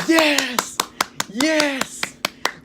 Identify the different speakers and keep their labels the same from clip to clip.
Speaker 1: Yes! Yes!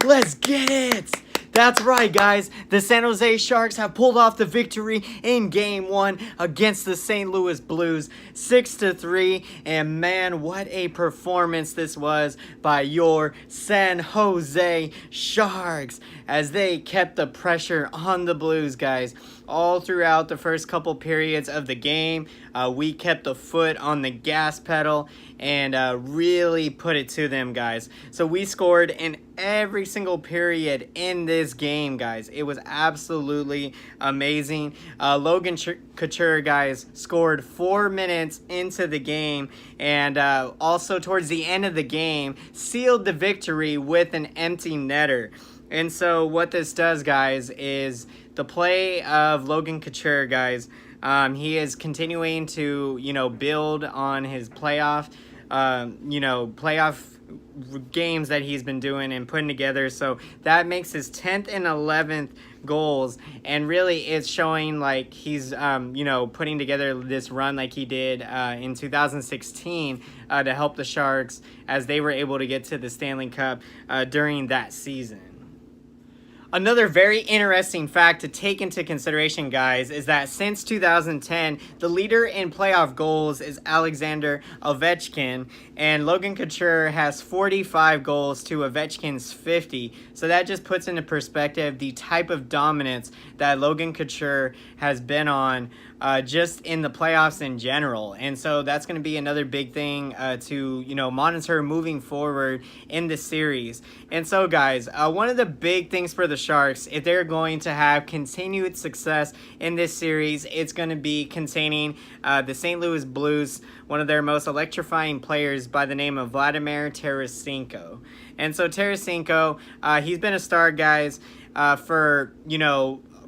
Speaker 1: Let's get it! That's right, guys. The San Jose Sharks have pulled off the victory in Game 1 against the St. Louis Blues, 6-3. And man, what a performance this was by your San Jose Sharks as they kept the pressure on the Blues, guys. All throughout the first couple periods of the game, we kept the foot on the gas pedal and really put it to them, guys. So we scored in every single period in this game, guys. It was absolutely amazing. Logan Couture, guys, scored 4 minutes into the game, and also towards the end of the game sealed the victory with an empty netter. And so what this does, guys, is the play of Logan Couture, guys, he is continuing to, build on his playoff games that he's been doing and putting together. So that makes his 10th and 11th goals, and really it's showing like he's putting together this run like he did in 2016 to help the Sharks as they were able to get to the Stanley Cup during that season. Another very interesting fact to take into consideration, guys, is that since 2010, the leader in playoff goals is Alexander Ovechkin, and Logan Couture has 45 goals to Ovechkin's 50. So that just puts into perspective the type of dominance that Logan Couture has been on just in the playoffs in general. And so that's going to be another big thing to, monitor moving forward in the series. And so, guys, one of the big things for the Sharks, if they're going to have continued success in this series, it's going to be containing the St. Louis Blues, one of their most electrifying players by the name of Vladimir Tarasenko. And so Tarasenko, he's been a star, guys, for,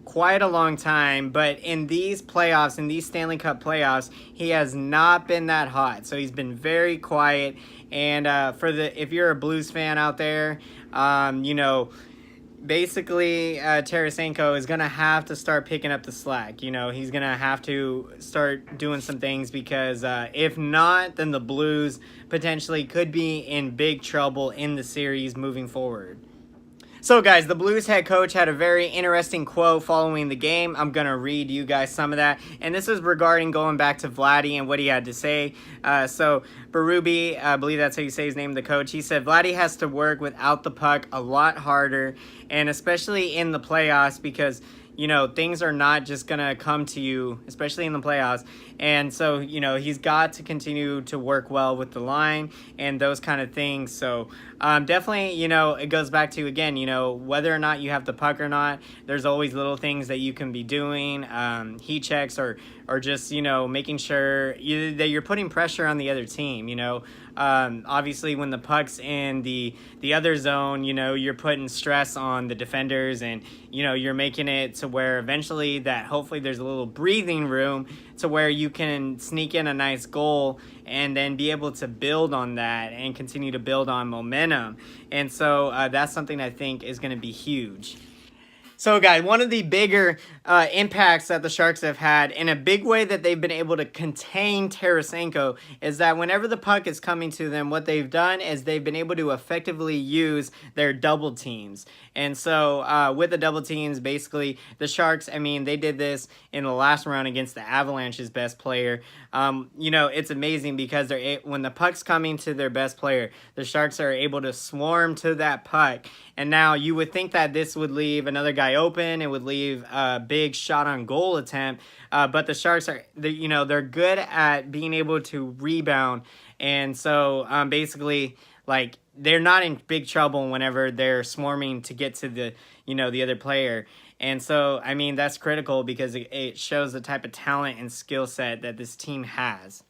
Speaker 1: quite a long time, but in these playoffs, in these Stanley Cup playoffs, he has not been that hot. So he's been very quiet. And if you're a Blues fan out there, basically Tarasenko is gonna have to start picking up the slack. He's gonna have to start doing some things, because if not, then the Blues potentially could be in big trouble in the series moving forward. So, guys, the Blues head coach had a very interesting quote following the game. I'm going to read you guys some of that. And this is regarding going back to Vladdy and what he had to say. So, Berube, I believe that's how you say his name, the coach, he said, Vladdy has to work without the puck a lot harder, and especially in the playoffs, because things are not just going to come to you, especially in the playoffs. And so, he's got to continue to work well with the line and those kind of things. So, definitely, it goes back to, again, whether or not you have the puck or not, there's always little things that you can be doing, heat checks, or just, making sure that you're putting pressure on the other team, obviously when the puck's in the other zone, you're putting stress on the defenders, and, you're making it to where eventually that hopefully there's a little breathing room to where you can sneak in a nice goal and then be able to build on that and continue to build on momentum. And so that's something I think is going to be huge. So, guys, one of the bigger impacts that the Sharks have had, in a big way that they've been able to contain Tarasenko, is that whenever the puck is coming to them, what they've done is they've been able to effectively use their double teams. And so with the double teams, basically, the Sharks, they did this in the last round against the Avalanche's best player. It's amazing because when the puck's coming to their best player, the Sharks are able to swarm to that puck. And now you would think that this would leave another guy open. It would leave a big shot on goal attempt. But the Sharks they're good at being able to rebound. And so basically, they're not in big trouble whenever they're swarming to get to the other player. And so, that's critical because it shows the type of talent and skill set that this team has.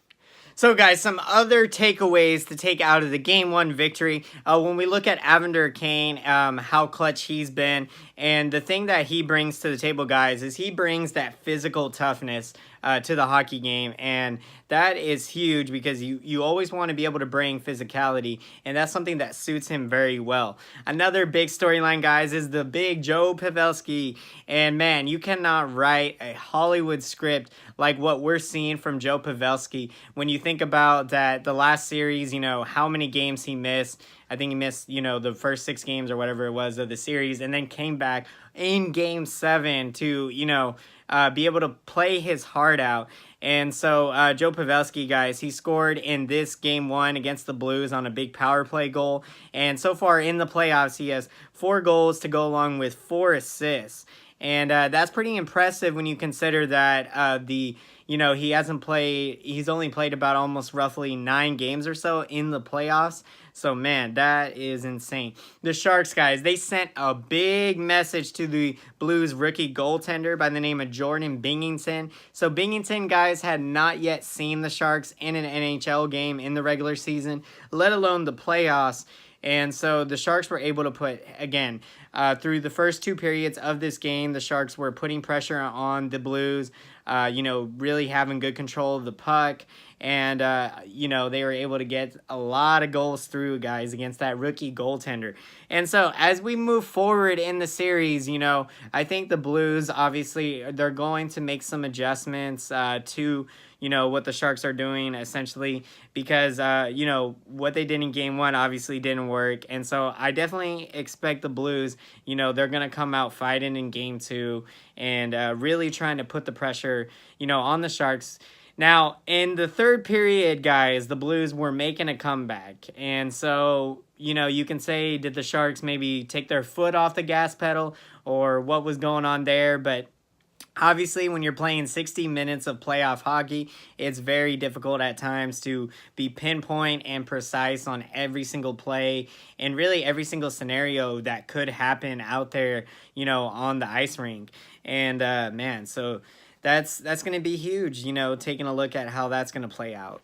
Speaker 1: So, guys, some other takeaways to take out of the Game 1 victory. When we look at Evander Kane, how clutch he's been, and the thing that he brings to the table, guys, is he brings that physical toughness to the hockey game, and that is huge because you always want to be able to bring physicality, and that's something that suits him very well. Another big storyline, guys, is the big Joe Pavelski, and man, you cannot write a Hollywood script like what we're seeing from Joe Pavelski when you think about that the last series, how many games he missed. I think he missed, the first 6 games or whatever it was of the series, and then came back in Game 7 to, be able to play his heart out. And so Joe Pavelski, guys, he scored in this Game 1 against the Blues on a big power play goal. And so far in the playoffs, he has 4 goals to go along with 4 assists. And that's pretty impressive when you consider that he hasn't played, he's only played about almost roughly 9 games or so in the playoffs. So, man, that is insane. The Sharks, guys, they sent a big message to the Blues rookie goaltender by the name of Jordan Binnington. So, Binnington, guys, had not yet seen the Sharks in an NHL game in the regular season, let alone the playoffs. And so the Sharks were able to put, again, through the first 2 periods of this game, the Sharks were putting pressure on the Blues, really having good control of the puck. And, they were able to get a lot of goals through, guys, against that rookie goaltender. And so as we move forward in the series, I think the Blues, obviously, they're going to make some adjustments to what the Sharks are doing, essentially, because, what they did in Game 1 obviously didn't work. And so I definitely expect the Blues, they're going to come out fighting in Game 2 and really trying to put the pressure, on the Sharks. Now, in the third period, guys, the Blues were making a comeback. And so, you can say, did the Sharks maybe take their foot off the gas pedal or what was going on there? But obviously, when you're playing 60 minutes of playoff hockey, it's very difficult at times to be pinpoint and precise on every single play and really every single scenario that could happen out there, on the ice rink. And, man, so that's going to be huge, taking a look at how that's going to play out.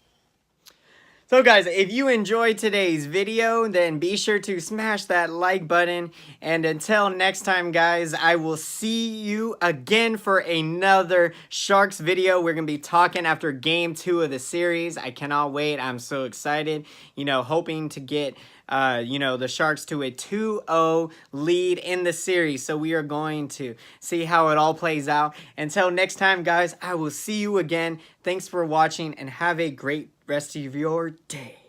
Speaker 1: So guys, if you enjoyed today's video, then be sure to smash that like button. And until next time, guys, I will see you again for another Sharks video. We're going to be talking after Game 2 of the series. I cannot wait. I'm so excited, hoping to get the Sharks to a 2-0 lead in the series. So we are going to see how it all plays out. Until next time, guys, I will see you again. Thanks for watching and have a great rest of your day.